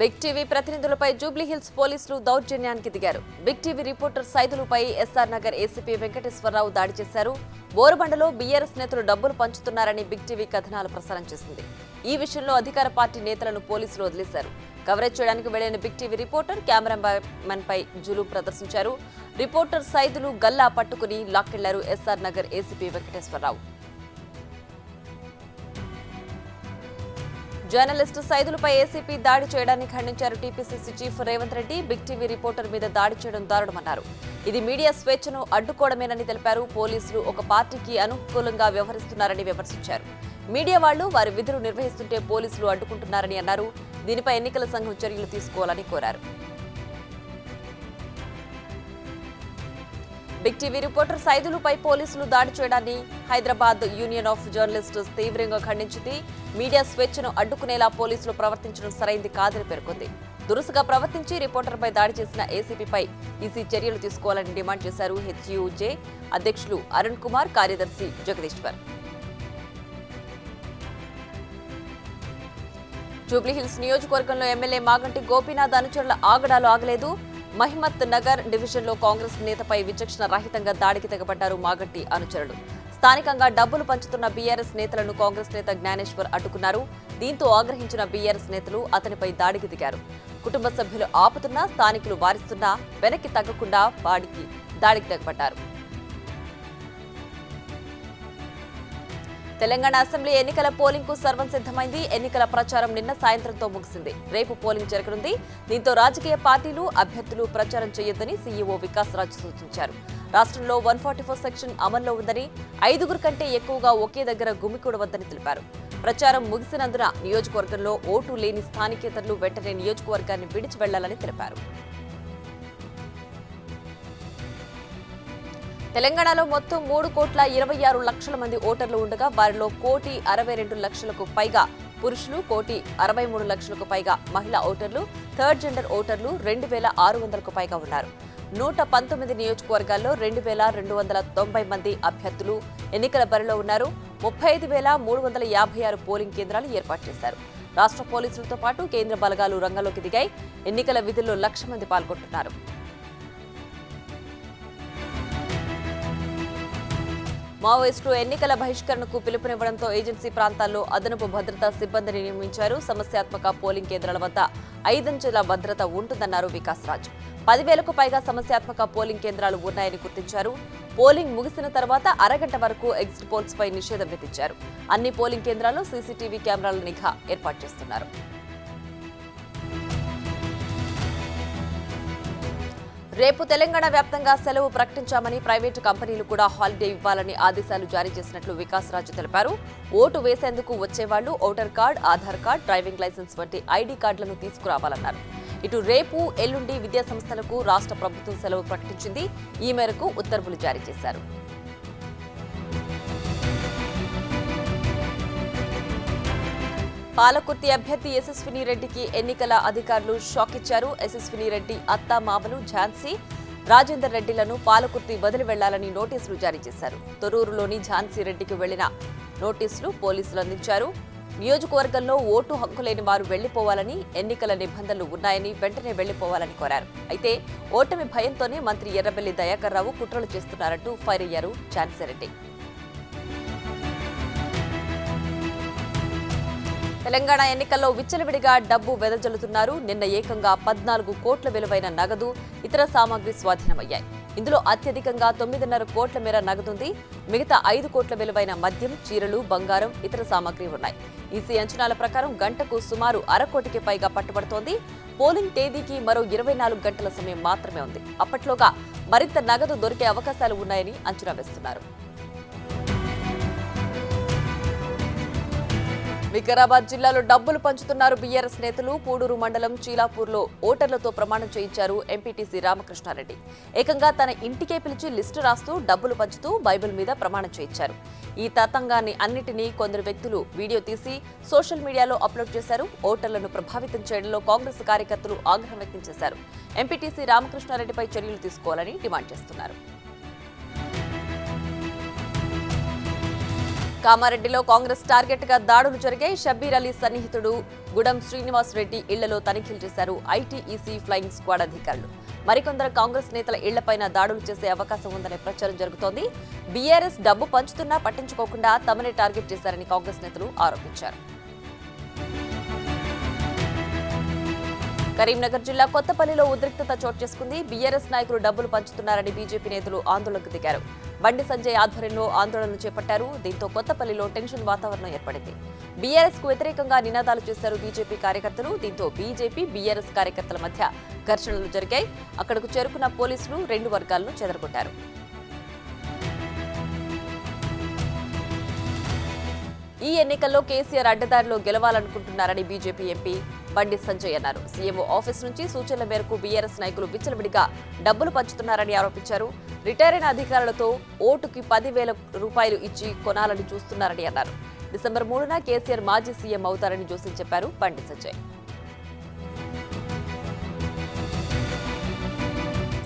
Big TV ప్రతినిధులపై Jubilee Hills పోలీసులు దౌర్జన్యానికి దిగారు. బిగ్ టీవీ రిపోర్టర్ సైదులపై ఎస్ఆర్ నగర్ ఏసీపీ వెంకటేశ్వరరావు దాడి చేశారు. బోరుబండలో బీఆర్ఎస్ నేతలు డబ్బులు పంచుతున్నారని బిగ్ టీవీ కథనాలు ప్రసారం చేసింది. ఈ విషయంలో అధికార పార్టీ నేతలను పోలీసులు వదిలేశారు. కవరేజ్ చేయడానికి వెళ్లిన బిగ్ టీవీ రిపోర్టర్ కెమెరామెన్ పై జులుం ప్రదర్శించారు. రిపోర్టర్ సైదులు గల్లా పట్టుకుని లాక్కెళ్లారు SR Nagar ACP Venkateswara Rao. Journalist సైదులపై ఏసీపీ దాడి చేయడాన్ని ఖండించారు TPCC chief Revanth Reddy. Big TV reporter మీద దాడి చేయడం దారుణమన్నారు. ఇది మీడియా స్వేచ్ఛను అడ్డుకోవడమేనని తెలిపారు. పోలీసులు ఒక పార్టీకి అనుకూలంగా వ్యవహరిస్తున్నారని విమర్శించారు. మీడియా వాళ్లు వారి విధులు నిర్వహిస్తుంటే పోలీసులు అడ్డుకుంటున్నారని అన్నారు. దీనిపై ఎన్నికల సంఘం చర్యలు తీసుకోవాలని కోరారు. బిగ్ టీవీ రిపోర్టర్ సైదులపై పోలీసులు దాడి చేయడాన్ని హైదరాబాద్ యూనియన్ ఆఫ్ జర్నలిస్ట్స్ తీవ్రంగా ఖండించింది. మీడియా స్వేచ్ఛను అడ్డుకునేలా పోలీసులు ప్రవర్తించడం సరైంది కాదని పేర్కొంది. దురుసుగా ప్రవర్తించి రిపోర్టర్పై దాడి చేసిన ఏసీపీపై ఈసీ చర్యలు తీసుకోవాలని డిమాండ్ చేశారు. హెచ్యూజే అధ్యక్షులు అరుణ్ కుమార్, కార్యదర్శి జగదీశ్వర్. జూబ్లీహిల్స్ నియోజకవర్గంలో ఎమ్మెల్యే మాగంటి గోపీనాథ్ అనుచరుల ఆగడాలు ఆగలేదు. మహిమత్ నగర్ డివిజన్లో కాంగ్రెస్ నేతపై విచక్షణ రహితంగా దాడికి తెగబడ్డారు మాగంటి అనుచరులు. స్థానికంగా డబ్బులు పంచుతున్న బీఆర్ఎస్ నేతలను కాంగ్రెస్ నేత జ్ఞానేశ్వర్ అడ్డుకున్నారు. దీంతో ఆగ్రహించిన బీఆర్ఎస్ నేతలు అతనిపై దాడికి దిగారు. కుటుంబ సభ్యులు ఆపుతున్నా, స్థానికులు వారిస్తున్నా వెనక్కి తగ్గకుండా దాడికి తెగబడ్డారు. తెలంగాణ అసెంబ్లీ ఎన్నికల పోలింగ్ కు సర్వం సిద్ధమైంది. ఎన్నికల ప్రచారం నిన్న సాయంత్రంతో ముగిసింది. రేపు పోలింగ్ జరగనుంది. దీంతో రాజకీయ పార్టీలు, అభ్యర్థులు ప్రచారం చేయొద్దని సీఈఓ వికాస్ రాజ్ సూచించారు. రాష్ట్రంలో 144 సెక్షన్ అమల్లో ఉందని, 5గురు కంటే ఎక్కువగా ఒకే దగ్గర గుమికూడవద్దని తెలిపారు. ప్రచారం ముగిసినందున నియోజకవర్గంలో ఓటు లేని స్థానికేతరులు వెంటనే నియోజకవర్గాన్ని విడిచి వెళ్లాలని తెలిపారు. తెలంగాణలో మొత్తం 3,26,00,000 మంది ఓటర్లు ఉండగా వారిలో 1,62,00,000కు పైగా పురుషులు, 1,63,00,000కు పైగా మహిళా ఓటర్లు, థర్డ్ జెండర్ ఓటర్లు 2,600కు పైగా ఉన్నారు. 119 నియోజకవర్గాల్లో 2,290 మంది అభ్యర్థులు ఎన్నికల బరిలో ఉన్నారు. 35,356 పోలింగ్ కేంద్రాలు ఏర్పాటు చేశారు. రాష్ట్ర పోలీసులతో పాటు కేంద్ర బలగాలు రంగంలోకి దిగాయి. ఎన్నికల విధుల్లో 1,00,000 మంది పాల్గొంటున్నారు. మావోయిస్టులు ఎన్నికల బహిష్కరణకు పిలుపునివ్వడంతో ఏజెన్సీ ప్రాంతాల్లో అదనపు భద్రతా సిబ్బందిని నియమించారు. సమస్యాత్మక పోలింగ్ కేంద్రాల వద్ద 5 అంచెల భద్రత ఉంటుందన్నారు వికాస్ రాజ్. 10,000కు పైగా సమస్యాత్మక పోలింగ్ కేంద్రాలు ఉన్నాయని గుర్తించారు. పోలింగ్ ముగిసిన తర్వాత అరగంట వరకు ఎగ్జిట్ పోల్స్ పై నిషేధం విధించారు. అన్ని పోలింగ్ కేంద్రాల్లో సీసీటీవీ కెమెరాల నిఘా ఏర్పాటు చేస్తున్నారు. రేపు తెలంగాణ వ్యాప్తంగా సెలవు ప్రకటించామని, ప్రైవేటు కంపెనీలు కూడా హాలిడే ఇవ్వాలని ఆదేశాలు జారీ చేసినట్లు వికాస్ రాజ్ తెలిపారు. ఓటు వేసేందుకు వచ్చేవాళ్లు voter card, Aadhaar card, driving licence వంటి ఐడీ కార్డులను తీసుకురావాలన్నారు. ఇటు రేపు, ఎల్లుండి విద్యాసంస్థలకు రాష్ట్ర ప్రభుత్వం సెలవు ప్రకటించింది. ఈ మేరకు ఉత్తర్వులు జారీ చేశారు. పాలకుర్తి అభ్యర్థి యశస్విని రెడ్డికి ఎన్నికల అధికారులు షాక్ ఇచ్చారు. యశస్విని రెడ్డి అత్త, మామలు ఝాన్సీ, రాజేందర్ రెడ్డిలను పాలకుర్తి వదిలి వెళ్లాలని నోటీసులు జారీ చేశారు. తొర్రూరులోని ఝాన్సీ రెడ్డికి వెళ్లిన నోటీసులు పోలీసులు అందించారు. నియోజకవర్గంలో ఓటు హక్కు లేని వారు వెళ్లిపోవాలని, ఎన్నికల నిబంధనలు ఉన్నాయని, వెంటనే వెళ్లిపోవాలని కోరారు. అయితే ఓటమి భయంతోనే మంత్రి ఎర్రబెల్లి దయాకర్ రావు కుట్రలు చేస్తున్నారంటూ ఫైర్ అయ్యారు ఝాన్సీ రెడ్డి. తెలంగాణ ఎన్నికల్లో విచ్చలవిడిగా డబ్బు వెదజల్లుతున్నారు. నిన్న ఏకంగా 14 కోట్ల విలువైన నగదు, ఇతర సామాగ్రి స్వాధీనమయ్యాయి. ఇందులో అత్యధికంగా 9.5 కోట్ల మేర నగదుంది. మిగతా 5 కోట్ల విలువైన మద్యం, చీరలు, బంగారం, ఇతర సామాగ్రి ఉన్నాయి. ఈసీ అంచనాల ప్రకారం గంటకు సుమారు 1/2 కోటికి పైగా పట్టుబడుతోంది. పోలింగ్ తేదీకి మరో 24 గంటల సమయం మాత్రమే ఉంది. అప్పట్లోగా మరింత నగదు దొరికే అవకాశాలు ఉన్నాయని అంచనా వేస్తున్నారు. వికారాబాద్ జిల్లాలో డబ్బులు పంచుతున్నారు బీఆర్ఎస్ నేతలు. పూడూరు మండలం చీలాపూర్లో ఓటర్లతో ప్రమాణం చేయించారు ఎంపీటీసీ రామకృష్ణారెడ్డి. ఏకంగా తన ఇంటికే పిలిచి లిస్టు రాస్తూ డబ్బులు పంచుతూ బైబిల్ మీద ప్రమాణం చేయించారు. ఈ తతంగాన్ని అన్నిటినీ కొందరు వ్యక్తులు వీడియో తీసి సోషల్ మీడియాలో అప్లోడ్ చేశారు. ఓటర్లను ప్రభావితం చేయడంలో కాంగ్రెస్ కార్యకర్తలు ఆగ్రహం వ్యక్తం చేశారు. ఎంపీటీసీ రామకృష్ణారెడ్డిపై చర్యలు తీసుకోవాలని డిమాండ్ చేస్తున్నారు. కామారెడ్డిలో కాంగ్రెస్ టార్గెట్ గా దాడులు జరిగాయి. షబ్బీర్ అలీ సన్నిహితుడు గుడం శ్రీనివాస్ రెడ్డి ఇళ్లలో తనిఖీలు చేశారు ఐటీఈసీ ఫ్లయింగ్ స్క్వాడ్ అధికారులు. మరికొందరు కాంగ్రెస్ నేతల ఇళ్లపైన దాడులు చేసే అవకాశం ఉందనే ప్రచారం జరుగుతోంది. బీఆర్ఎస్ డబ్బు పంచుతున్నా పట్టించుకోకుండా తమనే టార్గెట్ చేశారని కాంగ్రెస్ నేతలు ఆరోపించారు. కరీంనగర్ జిల్లా కొత్తపల్లిలో ఉద్రిక్తత చోటు చేసుకుంది. బీఆర్ఎస్ నాయకులు డబ్బులు పంచుతున్నారని బీజేపీ నేతలు ఆందోళనకు దిగారు. బండి సంజయ్ ఆధ్వర్యంలో ఆందోళనలు చేపట్టారు. దీంతో కొత్తపల్లిలో టెన్షన్ వాతావరణం ఏర్పడింది. బీఆర్ఎస్ కు వ్యతిరేకంగా నినాదాలు చేశారు బీజేపీ కార్యకర్తలు. దీంతో బీజేపీ బీఆర్ఎస్ కార్యకర్తల మధ్య ఘర్షణలు జరిగాయి. అక్కడకు చేరుకున్న పోలీసులు రెండు వర్గాలను చెదరగొట్టారు. ఈ ఎన్నికల్లో కేసీఆర్ అడ్డదారిలో గెలవాలనుకుంటున్నారని బీజేపీ ఎంపీ బండి సంజయ్ అన్నారు. సీఎంఓ ఆఫీస్ నుంచి సూచనల మేరకు బీఆర్ఎస్ నాయకులు విచ్చలవిడిగా డబ్బులు పంచుతున్నారని ఆరోపించారు. రిటైర్ అయిన అధికారులతో ఓటుకి 10,000 రూపాయలు ఇచ్చి కొనాలని చూస్తున్నారని అన్నారు. డిసెంబర్ 3న కేసీఆర్ మాజీ సీఎం అవుతారని జోసి చెప్పారు బండి సంజయ్.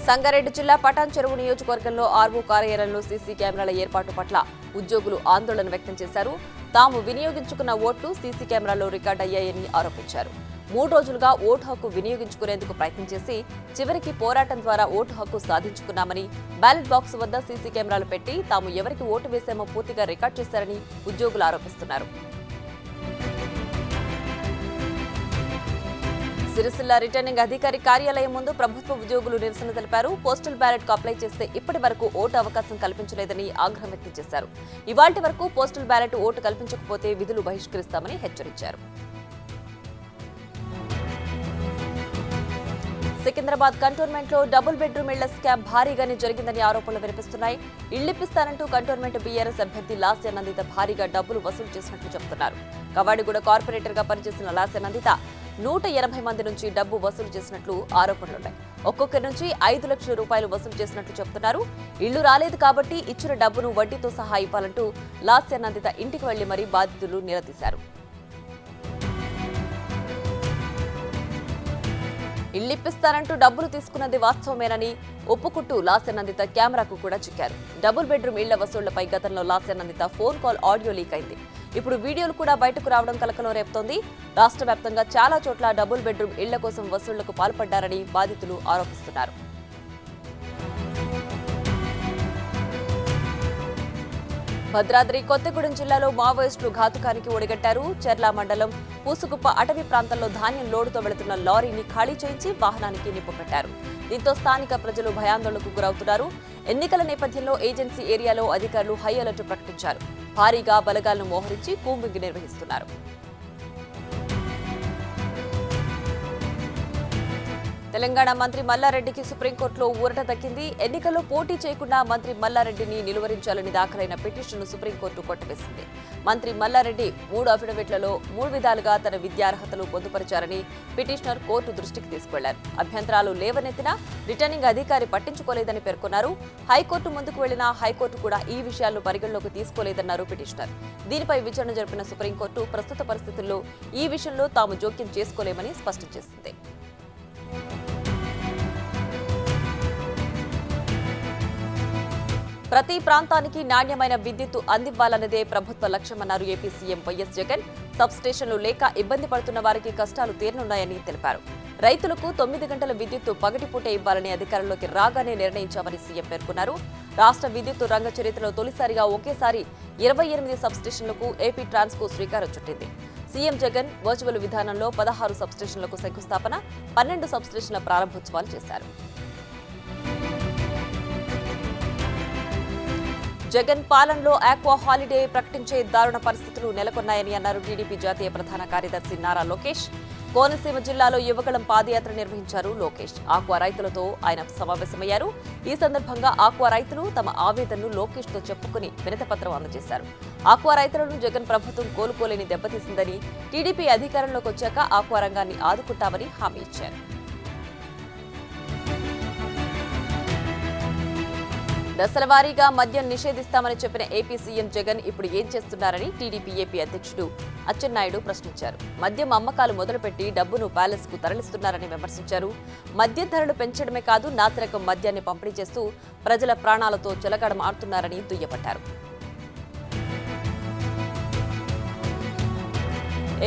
సంగారెడ్డి జిల్లా పటాన్ చెరువు నియోజకవర్గంలో ఆర్వో కార్యాలయంలో సీసీ కెమెరాల ఏర్పాటు పట్ల ఉద్యోగులు ఆందోళన వ్యక్తం చేశారు. తాము వినియోగించుకున్న ఓట్లు సీసీ కెమెరాలో రికార్డు అయ్యాయని ఆరోపించారు. 3 రోజులుగా ఓటు హక్కు వినియోగించుకునేందుకు ప్రయత్నం చేసి చివరికి పోరాటం ద్వారా ఓటు హక్కు సాధించుకున్నామని, బ్యాలెట్ బాక్స్ వద్ద సీసీ కెమెరాలు పెట్టి తాము ఎవరికి ఓటు వేశామో పూర్తిగా రికార్డు చేశారని ఉద్యోగులు ఆరోపిస్తున్నారు. సిరిసిల్ల రిటర్నింగ్ అధికారి కార్యాలయం ముందు ప్రభుత్వ ఉద్యోగులు నిరసన తెలిపారు. పోస్టల్ బ్యాలెట్ కు అప్లై చేస్తే ఇప్పటి వరకు ఓటు అవకాశం కల్పించలేదని ఆగ్రహం వ్యక్తం చేశారు. ఇవాల్టి వరకు పోస్టల్ బ్యాలెట్ ఓటు కల్పించకపోతే విధులు బహిష్కరిస్తామని హెచ్చరించారు. సికింద్రాబాద్ కంటోన్మెంట్ లో డబుల్ బెడ్రూమ్ ఇళ్ల స్కామ్ భారీగానే జరిగిందని ఆరోపణలు వినిపిస్తున్నాయి. ఇళ్లిప్పిస్తానంటూ కంటోన్మెంట్ బీఆర్ఎస్ అభ్యర్థి లాస్య నందిత భారీగా డబ్బులు వసూలు చేసినట్లు చెబుతున్నారు. కవాడిగూడ కార్పొరేటర్ గా పనిచేసిన లాస్య నందిత 180 మంది నుంచి డబ్బు వసూలు చేసినట్లు ఆరోపణలున్నాయి. ఒక్కొక్కరి నుంచి 5 లక్షల రూపాయలు వసూలు చేసినట్లు చెబుతున్నారు. ఇళ్లు రాలేదు కాబట్టి ఇచ్చిన డబ్బును వడ్డీతో సహా ఇవ్వాలంటూ లాస్య నందిత ఇంటికి వెళ్లి మరీ బాధితులు నిలదీశారు. ఇళ్లిప్పిస్తానంటూ డబ్బులు తీసుకున్నది వాస్తవమేనని ఒప్పుకుంటూ లాస్య నందిత కెమెరాకు కూడా చిక్కారు. డబుల్ బెడ్రూమ్ ఇళ్ల వసూళ్లపై గతంలో Lasya Nandita phone call audio leak అయింది. ఇప్పుడు వీడియోలు కూడా బయటకు రావడం కలకలం రేపుతోంది. రాష్ట్ర వ్యాప్తంగా చాలా చోట్ల డబుల్ బెడ్రూమ్ ఇళ్ల కోసం వసూళ్లకు పాల్పడ్డారని బాధితులు ఆరోపిస్తున్నారు. భద్రాద్రి కొత్తగూడెం జిల్లాలో మావోయిస్టులు ఘాతుకానికి ఒడిగట్టారు. చెర్ల మండలం పూసుకుప్ప అటవీ ప్రాంతంలో ధాన్యం లోడుతో వెళుతున్న లారీని ఖాళీ చేయించి వాహనానికి నిప్పు పెట్టారు. దీంతో స్థానిక ప్రజలు భయాందోళనకు గురవుతున్నారు. ఎన్నికల నేపథ్యంలో ఏజెన్సీ ఏరియాలో అధికారులు హై అలర్ట్ ప్రకటించారు. భారీగా బలగాలను మోహరించి కూంబింగ్ నిర్వహిస్తున్నారు. తెలంగాణ మంత్రి మల్లారెడ్డికి సుప్రీంకోర్టులో ఊరట దక్కింది. ఎన్నికల్లో పోటీ చేయకుండా మంత్రి మల్లారెడ్డిని నిలువరించాలని దాఖలైన పిటిషన్ను సుప్రీంకోర్టు కొట్టివేసింది. మంత్రి మల్లారెడ్డి 3 అఫిడవిట్లలో 3 విధాలుగా తన విద్యార్హతలు పొందుపరిచారని పిటిషనర్ కోర్టు దృష్టికి తీసుకువెళ్లారు. అభ్యంతరాలు లేవనెత్తినా రిటర్నింగ్ అధికారి పట్టించుకోలేదని పేర్కొన్నారు. హైకోర్టు ముందుకు వెళ్లినా హైకోర్టు కూడా ఈ విషయాలను పరిగణలోకి తీసుకోలేదన్నారు పిటిషనర్. దీనిపై విచారణ జరిపిన సుప్రీంకోర్టు ప్రస్తుత పరిస్థితుల్లో ఈ విషయంలో తాము జోక్యం చేసుకోలేమని స్పష్టం చేసింది. ప్రతి ప్రాంతానికి నాణ్యమైన విద్యుత్తు అందివ్వాలన్నదే ప్రభుత్వ లక్ష్యమన్నారు ఏపీ సీఎం వైఎస్ జగన్. సబ్స్టేషన్లు లేక ఇబ్బంది పడుతున్న వారికి కష్టాలు తీరనున్నాయని తెలిపారు. రైతులకు 9 గంటల విద్యుత్తు పగటిపూటే ఇవ్వాలని అధికారంలోకి రాగానే నిర్ణయించామని సీఎం పేర్కొన్నారు. రాష్ట్ర విద్యుత్తు రంగ చరిత్రలో తొలిసారిగా ఒకేసారి 28 సబ్స్టేషన్లకు ఏపీ ట్రాన్స్కో శ్రీకారం చుట్టింది. సీఎం జగన్ వర్చువల్ విధానంలో 16 సబ్స్టేషన్లకు శంకుస్థాపన, 12 సబ్స్టేషన్ల ప్రారంభోత్సవాలు చేశారు. జగన్ పాలనలో ఆక్వా హాలిడే ప్రకటించే దారుణ పరిస్థితులు నెలకొన్నాయని అన్నారు టీడీపీ జాతీయ ప్రధాన కార్యదర్శి నారా లోకేష్. కోనసీమ జిల్లాలో యువగళం పాదయాత్ర నిర్వహించారు లోకేష్. ఆక్వా రైతులతో ఆయన సమావేశమయ్యారు. ఈ సందర్భంగా ఆక్వా రైతులు తమ ఆవేదనను లోకేష్ తో చెప్పుకుని వినతిపత్రం అందజేశారు. ఆక్వా రైతులను జగన్ ప్రభుత్వం కోలుకోలేని దెబ్బతీసిందని, టీడీపీ అధికారంలోకి వచ్చాక ఆక్వా రంగాన్ని ఆదుకుంటామని హామీ ఇచ్చారు. దశల వారీగా మద్యం నిషేధిస్తామని చెప్పిన ఏపీ సీఎం జగన్ ఇప్పుడు ఏం చేస్తున్నారని టీడీపీ ఏపీ అధ్యక్షుడు అచ్చెన్నాయుడు ప్రశ్నించారు. మద్యం అమ్మకాలు మొదలుపెట్టి డబ్బును ప్యాలెస్ కు తరలిస్తున్నారని విమర్శించారు. మద్య ధరలు పెంచడమే కాదు, నాసిరకం మద్యాన్ని పంపిణీ చేస్తూ ప్రజల ప్రాణాలతో చెలగాటమాడుతున్నారని దుయ్యబట్టారు.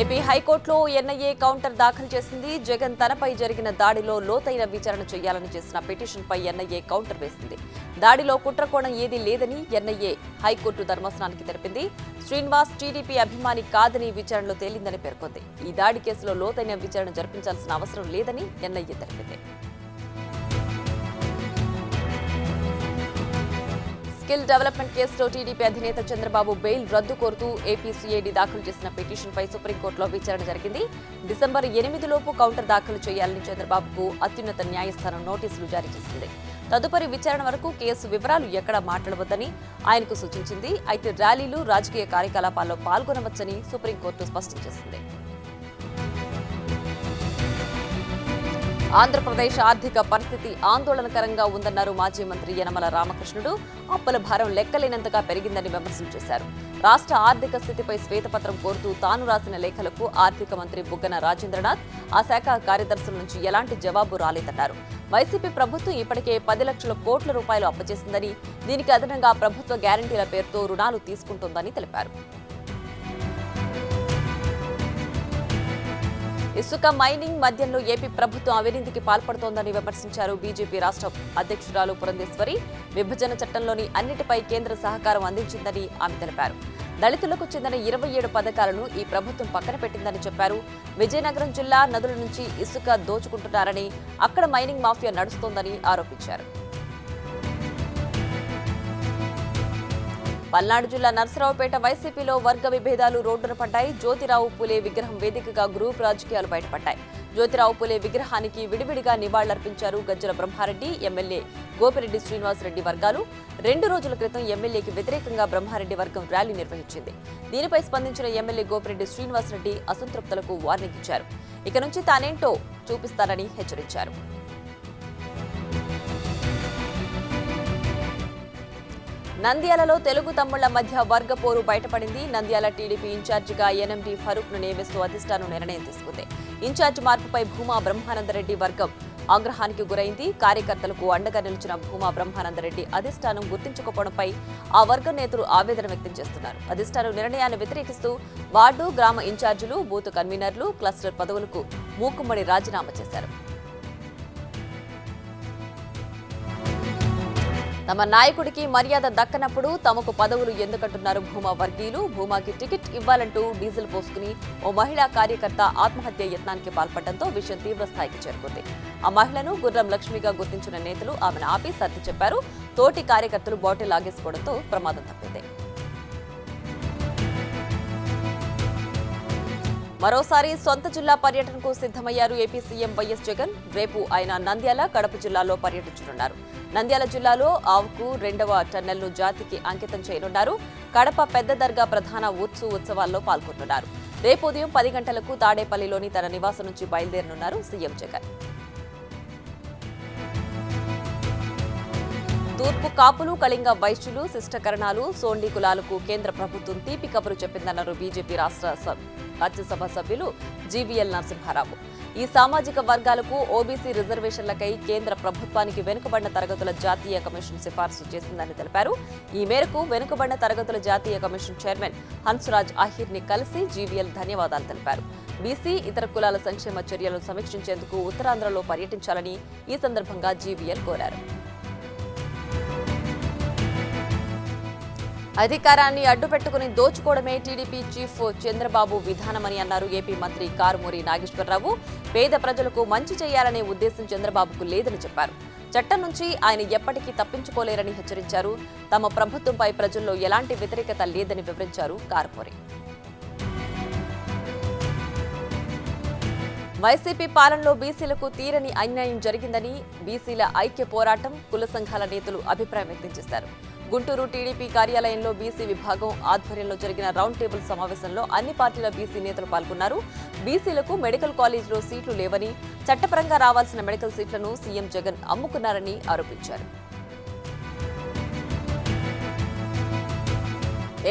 ఏపీ హైకోర్టులో ఎన్ఐఏ కౌంటర్ దాఖలు చేసింది. జగన్ తనపై జరిగిన దాడిలో లోతైన విచారణ చేయాలని చేసిన పిటిషన్పై ఎన్ఐఏ కౌంటర్ వేసింది. దాడిలో కుట్రకోణం ఏదీ లేదని ఎన్ఐఏ హైకోర్టు ధర్మాసనానికి తెలిపింది. శ్రీనివాస్ టీడీపీ అభిమాని కాదని విచారణలో తేలిందని పేర్కొంది. ఈ దాడి కేసులో లోతైన విచారణ జరిపించాల్సిన అవసరం లేదని ఎన్ఐఏ తెలిపింది. స్కిల్ డెవలప్మెంట్ కేసులో టీడీపీ అధినేత చంద్రబాబు బెయిల్ రద్దు కోరుతూ ఏపీ సిఐడి దాఖలు చేసిన పిటిషన్పై సుప్రీంకోర్టులో విచారణ జరిగింది. డిసెంబర్ 8 లోపు కౌంటర్ దాఖలు చేయాలని చంద్రబాబుకు అత్యున్నత న్యాయస్థానం నోటీసులు జారీ చేసింది. తదుపరి విచారణ వరకు కేసు వివరాలు ఎక్కడా మాట్లాడవద్దని ఆయనకు సూచించింది. అయితే ర్యాలీలు, రాజకీయ కార్యకలాపాల్లో పాల్గొనవచ్చని సుప్రీంకోర్టు స్పష్టం చేసింది. ఆంధ్రప్రదేశ్ ఆర్థిక పరిస్థితి ఆందోళనకరంగా ఉందన్నారు మాజీ మంత్రి యనమల రామకృష్ణుడు. అప్పుల భారం లెక్కలేనంతగా పెరిగిందని విమర్శలు చేశారు. రాష్ట్ర ఆర్థిక స్థితిపై శ్వేతపత్రం కోరుతూ తాను రాసిన లేఖలకు ఆర్థిక మంత్రి బుగ్గన రాజేంద్రనాథ్, ఆ శాఖ కార్యదర్శుల నుంచి ఎలాంటి జవాబు రాలేదన్నారు. వైసీపీ ప్రభుత్వం ఇప్పటికే 10 లక్షల కోట్ల రూపాయలు అప్పచేసిందని, దీనికి అదనంగా ప్రభుత్వ గ్యారంటీల పేరుతో రుణాలు తీసుకుంటోందని తెలిపారు. ఇసుక మైనింగ్ మధ్యంలో ఏపీ ప్రభుత్వం అవినీతికి పాల్పడుతోందని విమర్శించారు బీజేపీ రాష్ట్ర అధ్యక్షురాలు పురంధేశ్వరి. విభజన చట్టంలోని అన్నిటిపై కేంద్ర సహకారం అందించిందని ఆమె తెలిపారు. దళితులకు చెందిన 27 పథకాలను ఈ ప్రభుత్వం పక్కన పెట్టిందని చెప్పారు. విజయనగరం జిల్లా నదుల నుంచి ఇసుక దోచుకుంటున్నారని, అక్కడ మైనింగ్ మాఫియా నడుస్తోందని ఆరోపించారు. పల్నాడు జిల్లా నర్సరావుపేట వైసీపీలో వర్గ విభేదాలు రోడ్డున పడ్డాయి. జ్యోతిరావు పూలే విగ్రహం వేదికగా గ్రూప్ రాజకీయాలు బయటపడ్డాయి. జ్యోతిరావు పూలే విగ్రహానికి విడివిడిగా నివాళులర్పించారు గజ్జల బ్రహ్మారెడ్డి, ఎమ్మెల్యే గోపిరెడ్డి శ్రీనివాసరెడ్డి వర్గాలు. 2 రోజుల క్రితం ఎమ్మెల్యేకి వ్యతిరేకంగా బ్రహ్మారెడ్డి వర్గం ర్యాలీ నిర్వహించింది. దీనిపై స్పందించిన ఎమ్మెల్యే గోపిరెడ్డి శ్రీనివాసరెడ్డి అసంతృప్తులకు వార్నింగ్ ఇచ్చారు. ఇక నుంచి తానేంటో చూపిస్తానని హెచ్చరించారు. నంద్యాలలో తెలుగు తమ్ముళ్ల మధ్య వర్గ పోరు బయటపడింది. నంద్యాల టీడీపీ ఇన్ఛార్జిగా ఎన్ఎండి ఫరూక్ ను నియమిస్తూ అధిష్టానం నిర్ణయం తీసుకుంది. ఇన్ఛార్జ్ మార్పుపై భూమా బ్రహ్మానందరెడ్డి వర్గం ఆగ్రహానికి గురైంది. కార్యకర్తలకు అండగా నిలిచిన భూమా బ్రహ్మానందరెడ్డి అధిష్టానం గుర్తించకపోవడంపై ఆ వర్గ నేతలు ఆవేదన వ్యక్తం చేస్తున్నారు. అధిష్టానం నిర్ణయాన్ని వ్యతిరేకిస్తూ వార్డు, గ్రామ ఇన్ఛార్జీలు, బూత్ కన్వీనర్లు, క్లస్టర్ పదవులకు మూకుమ్మడి రాజీనామా చేశారు. తమ నాయకుడికి మర్యాద దక్కనప్పుడు తమకు పదవులు ఎందుకంటున్నారు భూమా వర్గీయులు. భూమాకి టికెట్ ఇవ్వాలంటూ డీజిల్ పోసుకుని ఓ మహిళా కార్యకర్త ఆత్మహత్య యత్నానికి పాల్పడడంతో విషయం తీవ్రస్థాయికి చేరుకుంది. ఆ మహిళను గుర్రం లక్ష్మిగా గుర్తించిన నేతలు ఆమెను ఆపి సర్ది చెప్పారు. తోటి కార్యకర్తలు బాటిల్ లాగేసుకోవడంతో ప్రమాదం తప్పింది. మరోసారి సొంత జిల్లా పర్యటనకు సిద్ధమయ్యారు ఏపీ సీఎం వైఎస్ జగన్. రేపు ఆయన నంద్యాల, కడప జిల్లాలో పర్యటించనున్నారు. నంద్యాల జిల్లాలో ఆవుకు 2వ టన్నెల్ను జాతికి అంకితం చేయనున్నారు. కడప పెద్ద దర్గా ప్రధాన ఉత్సవాల్లో పాల్గొంటున్నారు. రేపు ఉదయం 10 గంటలకు తాడేపల్లిలోని తన నివాసం నుంచి బయలుదేరనున్నారు సీఎం జగన్. తూర్పు కాపులు, కళింగ వైశ్యులు, శిష్టకరణాలు, సోండి కులాలకు కేంద్ర ప్రభుత్వం తీపి కబురు చెప్పిందన్నారు బీజేపీ రాజ్యసభ సభ్యులు జీవీఎల్ నరసింహారావు. ఈ సామాజిక వర్గాలకు ఓబీసీ రిజర్వేషన్లకై కేంద్ర ప్రభుత్వానికి వెనుకబడిన తరగతుల జాతీయ కమిషన్ సిఫార్సు చేసిందని తెలిపారు. ఈ మేరకు వెనుకబడిన తరగతుల జాతీయ కమిషన్ చైర్మన్ హన్స్రాజ్ అహిర్ ని కలిసి జీవీఎల్ ధన్యవాదాలు తెలిపారు. బీసీ, ఇతర కులాల సంక్షేమ చర్యలను సమీక్షించేందుకు ఉత్తరాంధ్రలో పర్యటించాలని ఈ సందర్భంగా జీవీఎల్ కోరారు. అధికారాన్ని అడ్డుపెట్టుకుని దోచుకోవడమే టీడీపీ చీఫ్ చంద్రబాబు విధానమని అన్నారు ఏపీ మంత్రి కారుమూరి నాగేశ్వరరావు. పేద ప్రజలకు మంచి చేయాలనే ఉద్దేశం చంద్రబాబుకు లేదని చెప్పారు. చట్టం నుంచి ఆయన ఎప్పటికీ తప్పించుకోలేరని హెచ్చరించారు. తమ ప్రభుత్వంపై ప్రజల్లో ఎలాంటి వ్యతిరేకత లేదని వివరించారు కారుమూరి. వైసీపీ పాలనలో బీసీలకు తీరని అన్యాయం జరిగిందని, బీసీల ఐక్య పోరాటం, కుల సంఘాల నేతలు అభిప్రాయం వ్యక్తం చేశారు. గుంటూరు టీడీపీ కార్యాలయంలో బీసీ విభాగం ఆధ్వర్యంలో జరిగిన రౌండ్ టేబుల్ సమావేశంలో అన్ని పార్టీల బీసీ నేతలు పాల్గొన్నారు. బీసీలకు మెడికల్ కాలేజీలో సీట్లు లేవని, చట్టపరంగా రావాల్సిన మెడికల్ సీట్లను సీఎం జగన్ అమ్ముకున్నారని ఆరోపించారు.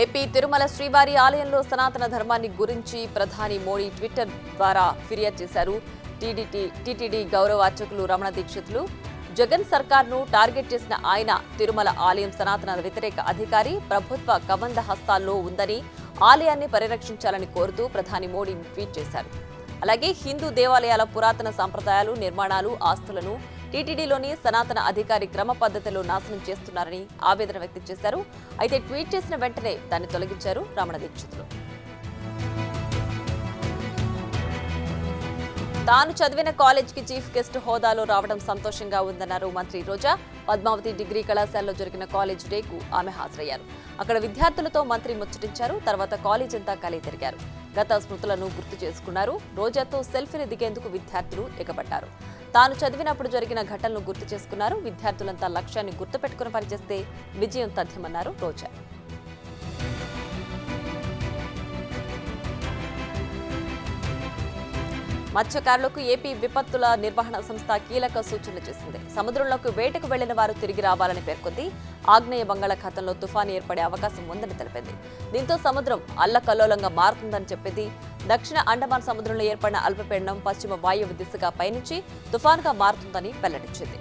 ఏపీ తిరుమల శ్రీవారి ఆలయంలో సనాతన ధర్మాన్ని గురించి ప్రధాని మోడీ ట్విట్టర్ ద్వారా ఫిర్యాదు చేశారు. టీటీడీ గౌరవ అర్చకులు రమణ దీక్షితులు జగన్ సర్కార్ను టార్గెట్ చేసిన ఆయన తిరుమల ఆలయం సనాతన వ్యతిరేక అధికారి, ప్రభుత్వ కబంధ హస్తాల్లో ఉందని, ఆలయాన్ని పరిరక్షించాలని కోరుతూ ప్రధాని మోడీ ట్వీట్ చేశారు. అలాగే హిందూ దేవాలయాల పురాతన సంప్రదాయాలు, నిర్మాణాలు, ఆస్తులను టీటీడీలోని సనాతన అధికారి క్రమ పద్ధతిలో నాశనం చేస్తున్నారని ఆవేదన వ్యక్తం చేశారు. అయితే ట్వీట్ చేసిన వెంటనే దాన్ని తొలగించారు రమణ దీక్షితులు. తాను చదివిన కాలేజీకి చీఫ్ గెస్ట్ హోదాలో రావడం సంతోషంగా ఉందన్నారు మంత్రి రోజా. పద్మావతి డిగ్రీ కళాశాలలో జరిగిన కాలేజ్ డేకు ఆమె హాజరయ్యారు. అక్కడ విద్యార్థులతో మంత్రి ముచ్చటించారు. తర్వాత కాలేజ్ అంతా కలిగి తిరిగారు. గత స్మృతులను గుర్తు చేసుకున్నారు. రోజాతో సెల్ఫీని దిగేందుకు విద్యార్థులు ఎగబడ్డారు. తాను చదివినప్పుడు జరిగిన ఘటనలు గుర్తు చేసుకున్నారు. విద్యార్థులంతా లక్ష్యాన్ని గుర్తుపెట్టుకుని పనిచేస్తే విజయం తథ్యమన్నారు రోజా. మత్స్యకారులకు ఏపీ విపత్తుల నిర్వహణ సంస్థ కీలక సూచనలు చేసింది. సముద్రంలోకి వేటకు వెళ్లిన వారు తిరిగి రావాలని పేర్కొంది. ఆగ్నేయ బంగాళాఖాతంలో తుఫాను ఏర్పడే అవకాశం ఉందని తెలిపింది. దీంతో సముద్రం అల్లకల్లోలంగా మారుతుందని చెప్పింది. దక్షిణ అండమాన్ సముద్రంలో ఏర్పడిన అల్పపీడనం పశ్చిమ వాయువ్య దిశగా పయనించి తుఫానుగా మారుతుందని వెల్లడించింది.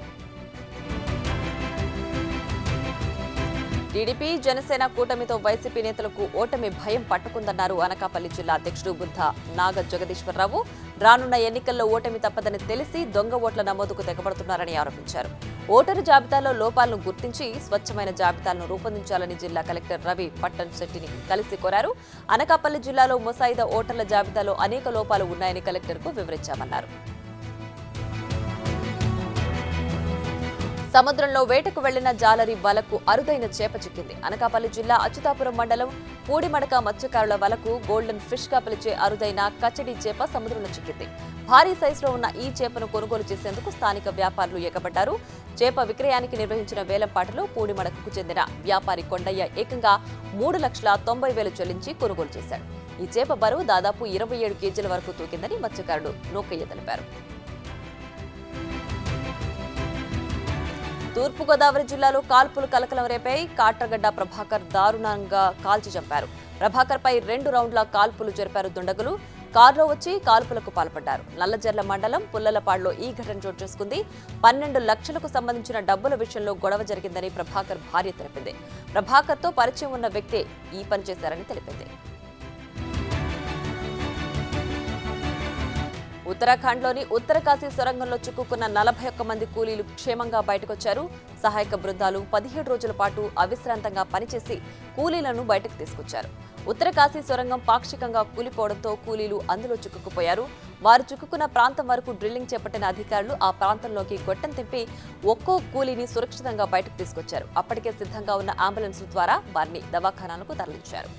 టీడీపీ జనసేన కూటమితో వైసీపీ నేతలకు ఓటమి భయం పట్టుకుందన్నారు అనకాపల్లి జిల్లా అధ్యక్షుడు బుద్ధ నాగ జగదీశ్వరరావు. రానున్న ఎన్నికల్లో ఓటమి తప్పదని తెలిసి దొంగ ఓట్ల నమోదుకు తెగబడుతున్నారని ఆరోపించారు. ఓటరు జాబితాలో లోపాలను గుర్తించి స్వచ్ఛమైన జాబితాలను రూపొందించాలని జిల్లా కలెక్టర్ రవి పట్టణ్ శెట్టిని కలిసి కోరారు. అనకాపల్లి జిల్లాలో ముసాయిదా ఓటర్ల జాబితాలో అనేక లోపాలు ఉన్నాయని కలెక్టర్కు వివరించామన్నారు. సముద్రంలో వేటకు వెళ్లిన జాలరి వలకు అరుదైన చేప చిక్కింది. అనకాపల్లి జిల్లా అచ్యుతాపురం మండలం పూడిమడక మత్స్యకారుల వలకు గోల్డెన్ ఫిష్ గా పిలిచే అరుదైన కచడి చేప సముద్రంలో చిక్కింది. భారీ సైజులో ఉన్న ఈ చేపను కొనుగోలు చేసేందుకు స్థానిక వ్యాపారులు ఎగబడ్డారు. చేప విక్రయానికి నిర్వహించిన వేలంపాటలో పూడిమడకకు చెందిన వ్యాపారి కొండయ్య ఏకంగా 3,90,000 చెల్లించి కొనుగోలు చేశాడు. ఈ చేప బరువు దాదాపు 27 కేజీల వరకు తూకిందని మత్స్యకారుడు నూకయ్య తెలిపారు. తూర్పుగోదావరి జిల్లాలో కాల్పులు కలకలం రేపాయి. కాట్రగడ్డ ప్రభాకర్ దారుణంగా కాల్చి చంపారు. ప్రభాకర్పై 2 రౌండ్ల కాల్పులు జరిపారు దుండగులు. కారులో వచ్చి కాల్పులకు పాల్పడ్డారు. నల్లజర్ల మండలం పుల్లలపాడులో ఈ ఘటన చోటు చేసుకుంది. 12 లక్షలకు సంబంధించిన డబ్బుల విషయంలో గొడవ జరిగిందని ప్రభాకర్ భార్య తెలిపింది. ప్రభాకర్తో పరిచయం ఉన్న వ్యక్తే ఈ పని చేశారని తెలిపింది. ఉత్తరాఖండ్లోని ఉత్తరకాశీ సొరంగంలో చిక్కుకున్న 41 మంది కూలీలు క్షేమంగా బయటకొచ్చారు. సహాయక బృందాలు 17 రోజుల పాటు అవిశ్రాంతంగా పనిచేసి కూలీలను బయటకు తీసుకొచ్చారు. ఉత్తరకాశీ సొరంగం పాక్షికంగా కూలిపోవడంతో కూలీలు అందులో చిక్కుకుపోయారు. వారు చిక్కుకున్న ప్రాంతం వరకు డ్రిల్లింగ్ చేపట్టిన అధికారులు ఆ ప్రాంతంలోకి గొట్టం తిప్పి ఒక్కో కూలీని సురక్షితంగా బయటకు తీసుకొచ్చారు. అప్పటికే సిద్ధంగా ఉన్న అంబులెన్సుల ద్వారా వారిని దవాఖానాలకు తరలించారు.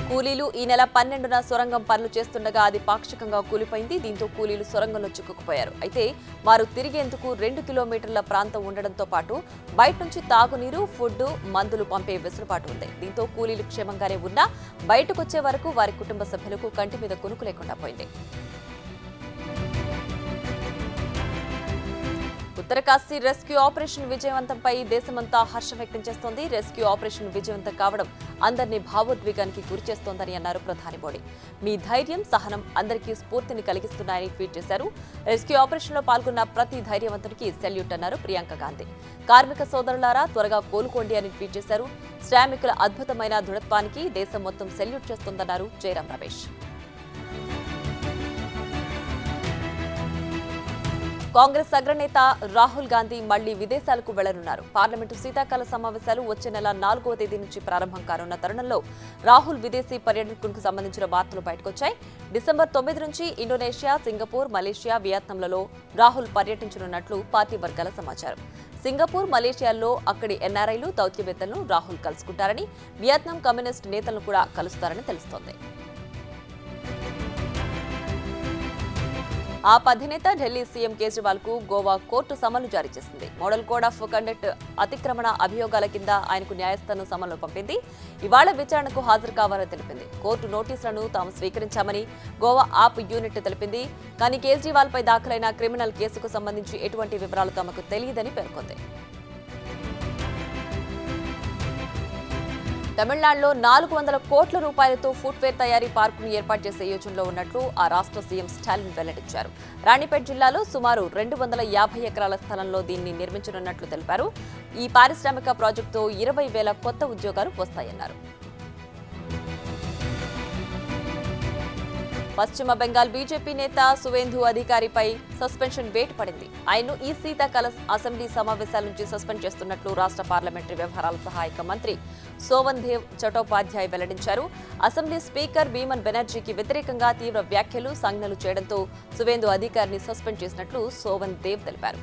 కూలీలు ఈ నెల 12న సొరంగం పనులు చేస్తుండగా అది పాక్షికంగా కూలిపోయింది. దీంతో కూలీలు సొరంగంలో చిక్కుకుపోయారు. అయితే వారు తిరిగేందుకు 2 కిలోమీటర్ల ప్రాంతం ఉండడంతో పాటు బయట నుంచి తాగునీరు, ఫుడ్, మందులు పంపే వెసులుబాటు ఉంది. దీంతో కూలీలు క్షేమంగానే ఉన్నా బయటకొచ్చే వరకు వారి కుటుంబ సభ్యులకు కంటి మీద కునుకు లేకుండా పోయింది. ఉత్తరకాశీ రెస్క్యూ ఆపరేషన్ విజయవంతంపై దేశమంతా హర్షం వ్యక్తం చేస్తోంది. రెస్క్యూ ఆపరేషన్ విజయవంతం కావడం అందరినీ భావోద్వేగానికి గురిచేస్తోందని అన్నారు ప్రధాని మోడీ. మీ ధైర్యం, సహనం అందరికీ స్ఫూర్తిని కలిగిస్తున్నాయని ట్వీట్ చేశారు. రెస్క్యూ ఆపరేషన్లో పాల్గొన్న ప్రతి ధైర్యవంతునికి సెల్యూట్ అన్నారు ప్రియాంక గాంధీ. కార్మిక సోదరులారా త్వరగా కోలుకోండి అని ట్వీట్ చేశారు. శ్రామికుల అద్భుతమైన దృఢత్వానికి దేశం మొత్తం సెల్యూట్ చేస్తోందన్నారు జయరాం రమేష్. కాంగ్రెస్ అగ్రనేత రాహుల్ గాంధీ మళ్లీ విదేశాలకు వెళ్లనున్నారు. పార్లమెంటు శీతాకాల సమావేశాలు వచ్చే నెల 4వ తేదీ నుంచి ప్రారంభం కానున్న తరుణంలో రాహుల్ విదేశీ పర్యటనకు సంబంధించిన వార్తలు బయటకొచ్చాయి. డిసెంబర్ 9 నుంచి ఇండోనేషియా, సింగపూర్, మలేషియా, వియత్నాంలలో రాహుల్ పర్యటించనున్నట్లు పార్టీ వర్గాల సమాచారం. సింగపూర్, మలేషియాల్లో అక్కడి ఎన్ఆర్ఐలు, దౌత్యవేత్తలను రాహుల్ కలుసుకుంటారని, వియత్నాం కమ్యూనిస్టు నేతలను కూడా కలుస్తారని తెలుస్తోంది. ఆప్ అధినేత ఢిల్లీ సీఎం కేజ్రీవాల్ కు గోవా కోర్టు సమన్లు జారీ చేసింది. మోడల్ కోడ్ ఆఫ్ కండక్ట్ అతిక్రమణ అభియోగాల కింద ఆయనకు న్యాయస్థానం సమన్లు పంపింది. ఇవాళ విచారణకు హాజరు కావాలని తెలిపింది. కోర్టు నోటీసులను తాము స్వీకరించామని గోవా ఆప్ యూనిట్ తెలిపింది. కానీ కేజ్రీవాల్ పై దాఖలైన క్రిమినల్ కేసుకు సంబంధించి ఎటువంటి వివరాలు తమకు తెలియదని పేర్కొంది. తమిళనాడులో 400 కోట్ల రూపాయలతో ఫుట్వేర్ తయారీ పార్కును ఏర్పాటు చేసే యోచనలో ఉన్నట్లు ఆ రాష్ట్ర సీఎం స్టాలిన్ వెల్లడించారు. రాణిపేట జిల్లాలో సుమారు 250 ఎకరాల స్థలంలో దీన్ని నిర్మించనున్నట్లు తెలిపారు. ఈ పారిశ్రామిక ప్రాజెక్టుతో 20,000 కొత్త ఉద్యోగాలు వస్తాయన్నారు. పశ్చిమ బెంగాల్ బీజేపీ నేత సువేందు అధికారిపై సస్పెన్షన్ వేటు పడింది. ఆయన్ను ఈ శీతాకాల అసెంబ్లీ సమావేశాల నుంచి సస్పెండ్ చేస్తున్నట్లు రాష్ట్ర పార్లమెంటరీ వ్యవహారాల సహాయక మంత్రి సోవన్ దేవ్ చటోపాధ్యాయ్ వెల్లడించారు. అసెంబ్లీ స్పీకర్ భీమన్ బెనర్జీకి వ్యతిరేకంగా తీవ్ర వ్యాఖ్యలు, సంజ్ఞలు చేయడంతో సువేందు అధికారిని సస్పెండ్ చేసినట్లు సోవన్ దేవ్ తెలిపారు.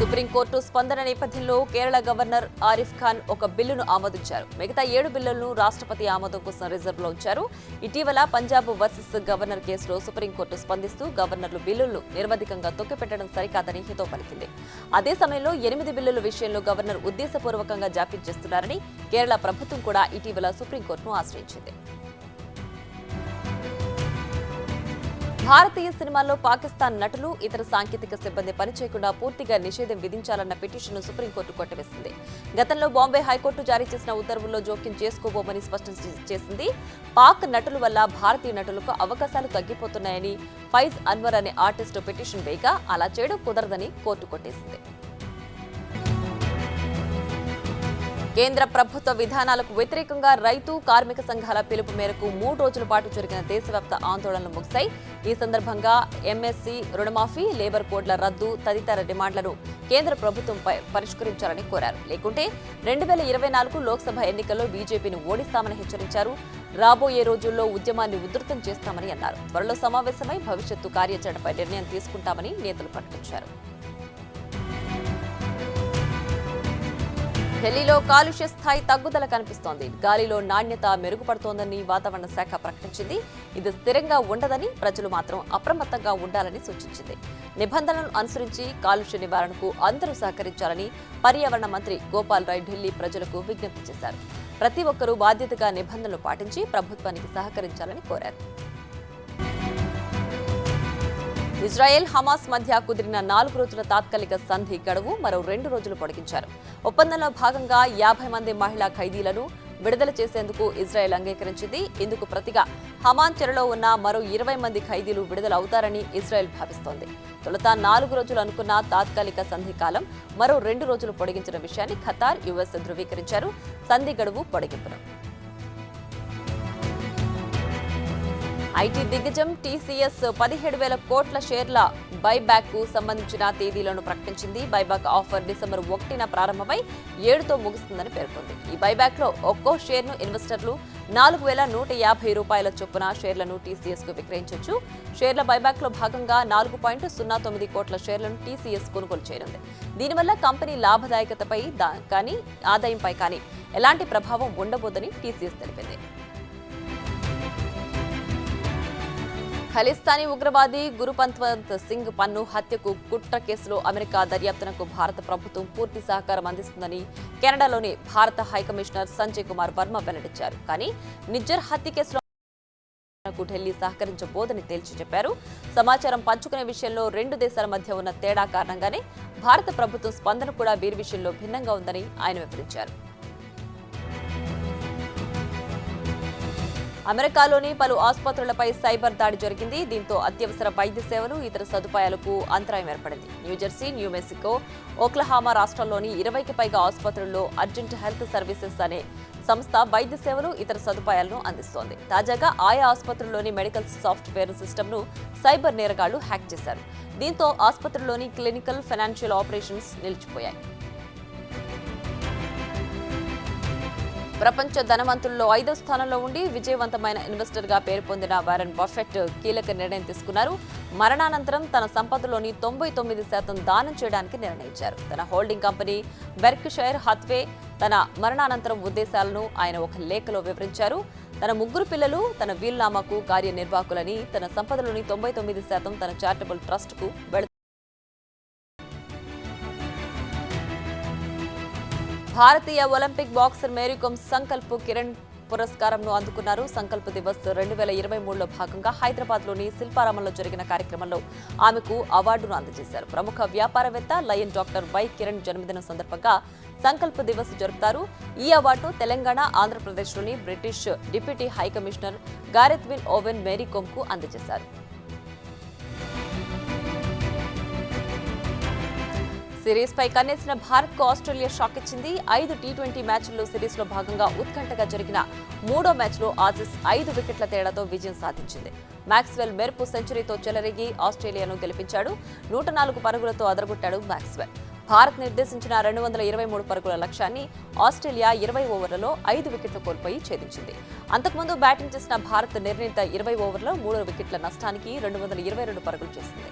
సుప్రీంకోర్టు స్పందన నేపథ్యంలో కేరళ గవర్నర్ ఆరిఫ్ ఖాన్ ఒక బిల్లును ఆమోదించారు. మిగతా 7 బిల్లులను రాష్ట్రపతి ఆమోదం కోసం రిజర్వ్లో ఉంచారు. ఇటీవల పంజాబ్ వర్సెస్ గవర్నర్ కేసులో సుప్రీంకోర్టు స్పందిస్తూ గవర్నర్లు బిల్లులను నిర్వధికంగా తొక్కిపెట్టడం సరికాదని హితో పలికింది. అదే సమయంలో 8 బిల్లుల విషయంలో గవర్నర్ ఉద్దేశపూర్వకంగా జాప్యం చేస్తున్నారని కేరళ ప్రభుత్వం కూడా ఇటీవల సుప్రీంకోర్టును ఆశ్రయించింది. భారతీయ సినిమాల్లో పాకిస్తాన్ నటులు, ఇతర సాంకేతిక సిబ్బంది పనిచేయకుండా పూర్తిగా నిషేధం విధించాలన్న పిటిషన్ను సుప్రీంకోర్టు కొట్టివేసింది. గతంలో బాంబే హైకోర్టు జారీ చేసిన ఉత్తర్వుల్లో జోక్యం చేసుకోబోమని స్పష్టం చేసింది. పాక్ నటుల వల్ల భారతీయ నటులకు అవకాశాలు తగ్గిపోతున్నాయని ఫైజ్ అన్వర్ అనే ఆర్టిస్టు పిటిషన్ వేయగా అలా చేయడం కుదరదని కోర్టు కొట్టేసింది. కేంద్ర ప్రభుత్వ విధానాలకు వ్యతిరేకంగా రైతు, కార్మిక సంఘాల పిలుపు మేరకు 3 రోజుల పాటు జరిగిన దేశవ్యాప్త ఆందోళనలు ముగిశాయి. ఈ సందర్భంగా ఎంఎస్సీ, రుణమాఫీ, లేబర్ కోడ్ల రద్దు తదితర డిమాండ్లను కేంద్ర ప్రభుత్వం పరిష్కరించాలని కోరారు. లేకుంటే 2024 లోక్సభ ఎన్నికల్లో బీజేపీని ఓడిస్తామని హెచ్చరించారు. రాబోయే రోజుల్లో ఉద్యమాన్ని ఉధృతం చేస్తామని అన్నారు. త్వరలో సమావేశమై భవిష్యత్తు కార్యాచరణపై నిర్ణయం తీసుకుంటామని నేతలు ప్రకటించారు. ఢిల్లీలో కాలుష్య స్థాయి తగ్గుదల కనిపిస్తోంది. గాలిలో నాణ్యత మెరుగుపడుతోందని వాతావరణ శాఖ ప్రకటించింది. ఇది స్థిరంగా ఉండదని, ప్రజలు మాత్రం అప్రమత్తంగా ఉండాలని సూచించింది. నిబంధనలను అనుసరించి కాలుష్య నివారణకు అందరూ సహకరించాలని పర్యావరణ మంత్రి గోపాల్ రాయ్ ఢిల్లీ ప్రజలకు విజ్ఞప్తి చేశారు. ప్రతి ఒక్కరూ బాధ్యతగా నిబంధనలు పాటించి ప్రభుత్వానికి సహకరించాలని కోరారు. ఇజ్రాయెల్, హమాస్ మధ్య కుదిరిన 4 రోజుల తాత్కాలిక సంధి గడువు మరో 2 రోజులు పొడిగించారు. ఒప్పందంలో భాగంగా 50 మంది మహిళా ఖైదీలను విడుదల చేసేందుకు ఇజ్రాయెల్ అంగీకరించింది. ఇందుకు ప్రతిగా హమాన్ చెరలో ఉన్న మరో 20 మంది ఖైదీలు విడుదల అవుతారని ఇజ్రాయెల్ భావిస్తోంది. తొలుత 4 రోజులు అనుకున్న తాత్కాలిక సంధి కాలం మరో 2 రోజులు పొడిగించిన విషయాన్ని ఖతార్, యుఎస్ ధృవీకరించారు. సంధి గడువు పొడిగింపును ఐటీ దిగ్గజం టీసీఎస్ 17,000 కోట్ల షేర్ల బైబ్యాక్ కు సంబంధించిన తేదీలను ప్రకటించింది. బైబ్యాక్ ఆఫర్ డిసెంబర్ 1న ప్రారంభమై 7తో ముగుస్తుందని పేర్కొంది. ఈ బైబ్యాక్ లో ఒక్కో షేర్ను ఇన్వెస్టర్లు 4,150 రూపాయల చొప్పున షేర్లను టీసీఎస్ కు విక్రయించవచ్చు. షేర్ల బైబ్యాక్ లో భాగంగా 4.09 కోట్ల షేర్లను టీసీఎస్ కొనుగోలు చేయనుంది. దీనివల్ల కంపెనీ లాభదాయకతపై కానీ ఆదాయంపై కానీ ఎలాంటి ప్రభావం ఉండబోదని టీసీఎస్ తెలిపింది. ఖలిస్తానీ ఉగ్రవాది గురుపంత్వంత్ సింగ్ పన్ను హత్యకు కుట్ర కేసులో అమెరికా దర్యాప్తునకు భారత ప్రభుత్వం పూర్తి సహకారం అందిస్తుందని కెనడాలోని భారత హైకమిషనర్ సంజయ్ కుమార్ వర్మ వెల్లడించారు. కానీ నిజ్జర్ హత్య కేసులో ఢిల్లీ సహకరించబోదని తేల్చి చెప్పారు. సమాచారం పంచుకునే విషయంలో 2 దేశాల మధ్య ఉన్న తేడా కారణంగానే భారత ప్రభుత్వం స్పందన కూడా వీరి విషయంలో భిన్నంగా ఉందని ఆయన వివరించారు. అమెరికాలోని పలు ఆసుపత్రులపై సైబర్ దాడి జరిగింది. దీంతో అత్యవసర వైద్య సేవలు, ఇతర సదుపాయాలకు అంతరాయం ఏర్పడింది. న్యూజెర్సీ, న్యూ మెక్సికో, ఓక్లహామా రాష్ట్రాల్లోని 20కి పైగా ఆసుపత్రుల్లో అర్జెంట్ హెల్త్ సర్వీసెస్ అనే సంస్థ వైద్య సేవలు, ఇతర సదుపాయాలను అందిస్తోంది. తాజాగా ఆయా ఆసుపత్రుల్లోని మెడికల్ సాఫ్ట్వేర్ సిస్టమ్ను సైబర్ నేరగాళ్లు హ్యాక్ చేశారు. దీంతో ఆసుపత్రుల్లోని క్లినికల్, ఫైనాన్షియల్ ఆపరేషన్స్ నిలిచిపోయాయి. ప్రపంచ ధనవంతుల్లో 5వ స్థానంలో ఉండి విజయవంతమైన ఇన్వెస్టర్గా పేరు పొందిన వారెన్ బఫెట్ కీలక నిర్ణయం తీసుకున్నారు. మరణానంతరం తన సంపదలోని 99% దానం చేయడానికి నిర్ణయించారు. తన హోల్డింగ్ కంపెనీ బెర్క్షైర్ హాత్వే తన మరణానంతరం ఉద్దేశాలను ఆయన ఒక లేఖలో వివరించారు. తన 3 పిల్లలు తన వీలునామాకు కార్యనిర్వాహకులని, తన సంపదలోని 99% తన చారిటబుల్ ట్రస్ట్కు భారతీయ ఒలింపిక్ బాక్సర్ మేరీకోమ్ సంకల్ప్ కిరణ్ పురస్కారంను అందుకున్నారు. సంకల్ప్ దివస్ 2023లో భాగంగా హైదరాబాద్లోని శిల్పారామంలో జరిగిన కార్యక్రమంలో ఆమెకు అవార్డును అందజేశారు. ప్రముఖ వ్యాపారవేత్త లయన్ డాక్టర్ వై కిరణ్ జన్మదినం సందర్భంగా సంకల్ప దివస్ జరుపుతారు. ఈ అవార్డు తెలంగాణ, ఆంధ్రప్రదేశ్లోని British deputy high commissioner Gareth Wyn Owen Mary కోమ్కు అందజేశారు. సిరీస్ పై కన్నేసిన భారత్ కు ఆస్ట్రేలియా షాక్ ఇచ్చింది. 5 టీ20 మ్యాచ్ల్లో సిరీస్ లో భాగంగా ఉత్కంఠగా జరిగిన మూడో మ్యాచ్లో ఆసీస్ 5 వికెట్ల తేడాతో విజయం సాధించింది. మాక్స్వెల్ మెరుపు సెంచరీతో చెలరేగి ఆస్ట్రేలియాను గెలిపించాడు. 104 పరుగులతో అదరగొట్టాడు మాక్స్వెల్. భారత్ నిర్దేశించిన 223 పరుగుల లక్ష్యాన్ని ఆస్ట్రేలియా 20 ఓవర్లలో 5 వికెట్లు కోల్పోయి ఛేదించింది. అంతకుముందు బ్యాటింగ్ చేసిన భారత్ నిర్ణీత 20 ఓవర్లలో 3 వికెట్ల నష్టానికి 222 పరుగులు చేసింది.